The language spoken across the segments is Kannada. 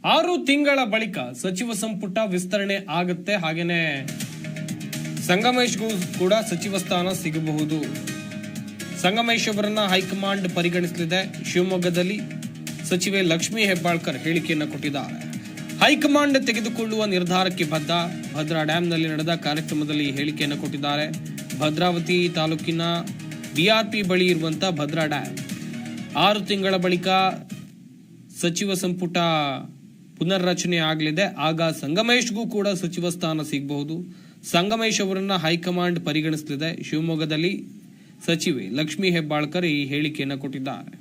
6 ತಿಂಗಳ ಬಳಿಕ ಸಚಿವ ಸಂಪುಟ ವಿಸ್ತರಣೆ ಆಗುತ್ತೆ. ಹಾಗೇನೆ ಸಂಗಮೇಶ್ಗೂ ಕೂಡ ಸಚಿವ ಸ್ಥಾನ ಸಿಗಬಹುದು. ಸಂಗಮೇಶ್ ಅವರನ್ನ ಹೈಕಮಾಂಡ್ ಪರಿಗಣಿಸಲಿದೆ. ಶಿವಮೊಗ್ಗದಲ್ಲಿ ಸಚಿವೆ ಲಕ್ಷ್ಮೀ ಹೆಬ್ಬಾಳ್ಕರ್ ಹೇಳಿಕೆಯನ್ನು ಕೊಟ್ಟಿದ್ದಾರೆ. ಹೈಕಮಾಂಡ್ ತೆಗೆದುಕೊಳ್ಳುವ ನಿರ್ಧಾರಕ್ಕೆ ಬದ್ಧ. ಭದ್ರಾ ಡ್ಯಾಂನಲ್ಲಿ ನಡೆದ ಕಾರ್ಯಕ್ರಮದಲ್ಲಿ ಹೇಳಿಕೆಯನ್ನು ಕೊಟ್ಟಿದ್ದಾರೆ. ಭದ್ರಾವತಿ ತಾಲೂಕಿನ ಬಿಆರ್ಪಿ ಬಳಿ ಇರುವಂತಹ ಭದ್ರಾ ಡ್ಯಾಂ 6 ತಿಂಗಳ ಬಳಿಕ ಸಚಿವ ಸಂಪುಟ ಪುನರ್ರಚನೆ ಆಗಲಿದೆ. ಆಗ ಸಂಗಮೇಶ್ಗೂ ಕೂಡ ಸಚಿವ ಸ್ಥಾನ ಸಿಗಬಹುದು. ಸಂಗಮೇಶ್ ಅವರನ್ನ ಹೈಕಮಾಂಡ್ ಪರಿಗಣಿಸಲಿದೆ. ಶಿವಮೊಗ್ಗದಲ್ಲಿ ಸಚಿವೆ ಲಕ್ಷ್ಮೀ ಹೆಬ್ಬಾಳ್ಕರ್ ಈ ಹೇಳಿಕೆಯನ್ನು ಕೊಟ್ಟಿದ್ದಾರೆ.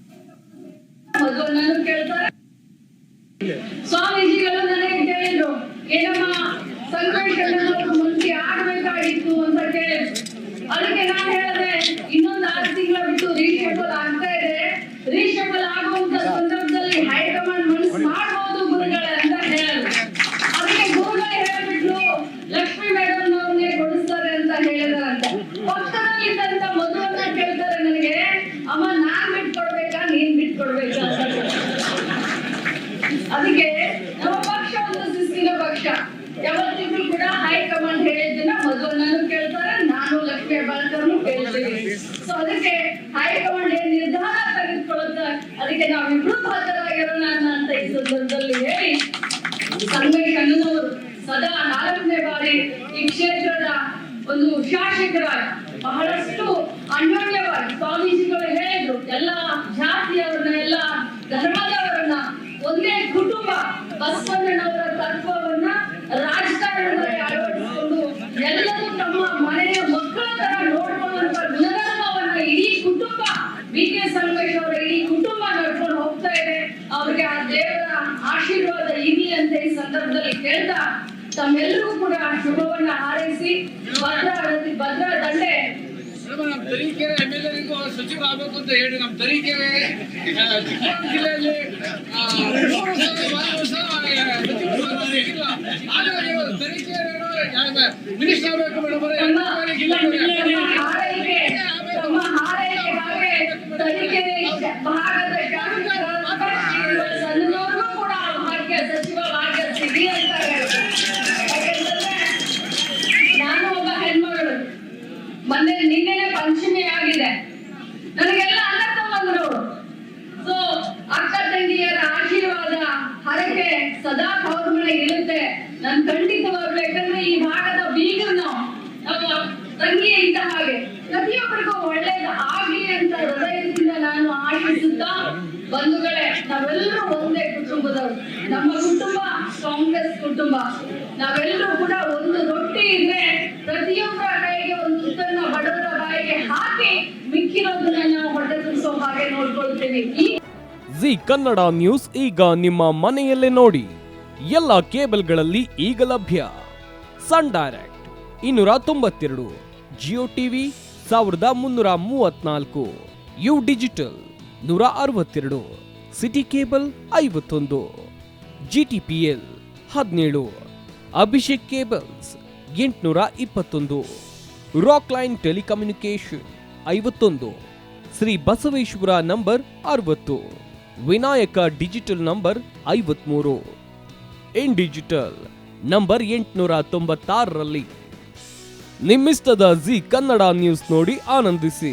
ಸ್ವಾಮೀಜಿಗಳು ನನಗೆ ಕೇಳಿದ್ರು, ಏನಮ್ಮ ಸಂಗಮೇಶ್ ಮಂತ್ರಿ ಆಗ್ಬೇಕಾಗಿತ್ತು ಅಂತ ಕೇಳಿದ್ರು. ಅದಕ್ಕೆ ನಾನು ಹೇಳಿದೆ, ಇನ್ನೊಂದು 6 ತಿಂಗಳ ಬಿಟ್ಟು ರೀಶಫಲ್ ಆಗ್ತಾ ಇದೆ. ರೀಶಫಲ್ ಆಗುವಂತ ಸಂದರ್ಭದಲ್ಲಿ ಹೈಕಮಾಂಡ್ ಮನಸ್ಸು ಮಾಡಬಹುದು ಗುರುಗಳೇ ಅಂತ ಹೇಳಿದ್ರು. ಅದಕ್ಕೆ ಗುರುಗಳೇ ಹೇಳ್ಬಿಟ್ಲು, ಲಕ್ಷ್ಮೀ ಮೇಡಮ್ ಅವ್ರನ್ನೇ ಕೊಡಿಸ್ತಾರೆ ಅಂತ ಹೇಳಿದಾರಂತೆ. ಪಕ್ಕದಲ್ಲಿದ್ದಂತ ಮಧುವನ್ನ ಕೇಳ್ತಾರೆ ನನಗೆ, ಅಮ್ಮ ನಾನ್ ಬಿಟ್ಕೊಡ್ಬೇಕಾ ನೀನ್ ಬಿಟ್ಕೊಡ್ಬೇಕಾ ಅಂತ. ಅದಕ್ಕೆ ನಮ್ಮ ಪಕ್ಷ ಒಂದು ಶಿಸ್ತಿನ ಪಕ್ಷ. ಯಾವತ್ತಿಗೂ ಕೂಡ ಹೈಕಮಾಂಡ್ ಹೇಳಿದ್ದನ್ನ ಮಧುವನ್ನೂ ಕೇಳ್ತಾರೆ, ನಾನು ಲಕ್ಷ್ಮೀ ಹೆಬ್ಬಾಳ್ಕರ್ನು ಕೇಳ್ತೀನಿ. ಸೊ ಅದಕ್ಕೆ ಹೈಕಮಾಂಡ್ ಏನ್ ನಿರ್ಧಾರ ತೆಗೆದುಕೊಳ್ಳುತ್ತೆ ಅದಕ್ಕೆ ನಾವಿಬ್ರು ಬದ್ಧರಾಗಿರೋಣ ಅಂತ ಈ ಸಂದರ್ಭದಲ್ಲಿ ಹೇಳಿ, ಸಂಗಮೇಶ್ ಅಣ್ಣನವರು ಸದಾ 4ನೇ ಬಾರಿ ಈ ಕ್ಷೇತ್ರದ ಒಂದು ಶಾಸಕರಾಗಿ ಬಹಳಷ್ಟು ಅನ್ಯೋನ್ಯವಾಗಿ ಸ್ವಾಮೀಜಿಗಳು ಹೇಳಿದ್ರು, ಎಲ್ಲ ಜಾತಿಯವರನ್ನ ಎಲ್ಲ ಧರ್ಮದವರನ್ನ ಒಂದೇ ಕುಟುಂಬ ಬಸವಣ್ಣನವರ ತತ್ವವನ್ನ ರಾಜಕಾರಣದಲ್ಲಿ ಅಳವಡಿಸಿಕೊಂಡು ಎಲ್ಲರೂ ತಮ್ಮ ಮನೆಯ ಮಕ್ಕಳ ತರ ನೋಡ್ಕೊಳ್ಳುವಂತ ಗುಣಧರ್ಮವನ್ನ ಇಡೀ ಕುಟುಂಬ ಬಿ.ಕೆ. ಸಂಗಮೇಶ್ ಅವರ ಇಡೀ ಕುಟುಂಬ ನಡ್ಕೊಂಡು ಹೋಗ್ತಾ ಇದೆ. ಅವ್ರಿಗೆ ಆ ದೇವರ ಆಶೀರ್ವಾದ ಇರಲಿ ಅಂತ ಈ ಸಂದರ್ಭದಲ್ಲಿ ಕೇಳ್ತಾ ತಮ್ಮೆಲ್ಲರೂ ಕೂಡ ಶುಭವನ್ನ ಹಾರೈಸಿ ಭದ್ರಾ ದಂಡೆ ನಮ್ಮ ತರೀಕೆರೆ ಎಮ್ಎಲ್ಎರಿಗೂ ಸಚಿವ ಆಗಬೇಕು ಅಂತ ಹೇಳಿ ನಮ್ಮ ತರೀಕೆರೆ ಚಿಕ್ಕಮಗಳೂರು ಜಿಲ್ಲೆಯಲ್ಲಿ ಮಿನಿಸ್ಟರ್ ಆಗಬೇಕು ಮೇಡಮ್. ಸಚಿವ ಭಾಗ್ಯ ಸಿಗಿ ಅಂತ ನಾನು ಒಬ್ಬ ಹೆಣ್ಮಗಳು. ನಿನ್ನೆ ಪಂಚಮಿ ಆಗಿದೆ. ನನಗೆಲ್ಲ ಅಣ್ಣ ತಮ್ಮಂದ್ರು. ಸೊ ಅಕ್ಕ ತಂಗಿಯರ ಆಶೀರ್ವಾದ ಹರಕೆ ಸದಾ ತವ್ರ ಮನೆ ಇರುತ್ತೆ. ನಾನು ಖಂಡಿತವಾಗ್ಲು, ಯಾಕಂದ್ರೆ ಈ ಭಾಗದ ಬೀಗರು ನಮ್ಮ ತಂಗಿ ಇದ್ದ ಹಾಗೆ ಪ್ರತಿಯೊಬ್ಬರಿಗೂ ಒಳ್ಳೇದು ಆಗ್ಲಿ ಅಂತ ಹೃದಯದಿಂದ ನಾನು ಆಶಿಸುತ್ತಾ, ಬಂಧುಗಳೇ, ನಾವೆಲ್ಲರೂ ಒಂದೇ ಕುಟುಂಬದವರು. ನಮ್ಮ ಕುಟುಂಬ ಕಾಂಗ್ರೆಸ್ ಕುಟುಂಬ. ನಾವೆಲ್ಲರೂ ಕೂಡ ಒಂದು ರೊಟ್ಟಿ ಇದ್ರೆ ಪ್ರತಿಯೊಬ್ಬರ ಕೈಗೆ ಒಂದು ತುತ್ತನ್ನ ಬಡವರ ಬಾಯಿಗೆ ಹಾಕಿ ಮಿಕ್ಕಿರೋದನ್ನ ನಾವು ಹೊಟ್ಟೆ ತುಂಬಿಸೋ ಹಾಗೆ ನೋಡ್ಕೊಳ್ತೀವಿ. ಜಿ ಕನ್ನಡ ನ್ಯೂಸ್ ಈಗ ನಿಮ್ಮ ಮನೆಯಲ್ಲೇ ನೋಡಿ. ಎಲ್ಲ ಕೇಬಲ್ಗಳಲ್ಲಿ ಈಗ ಲಭ್ಯ. Sun Direct 292, Jio TV 1334, U digital 162, city cable 51, GTPL 17, Abhishek cables 821, Rockline telecommunication 51, Shri Basaveshwara number 60, Vinayaka digital number 53, in digital number 896ರಲ್ಲಿ. ನಿಮ್ಮಿಸ್ತದ ಜಿ ಕನ್ನಡ ನ್ಯೂಸ್ ನೋಡಿ ಆನಂದಿಸಿ.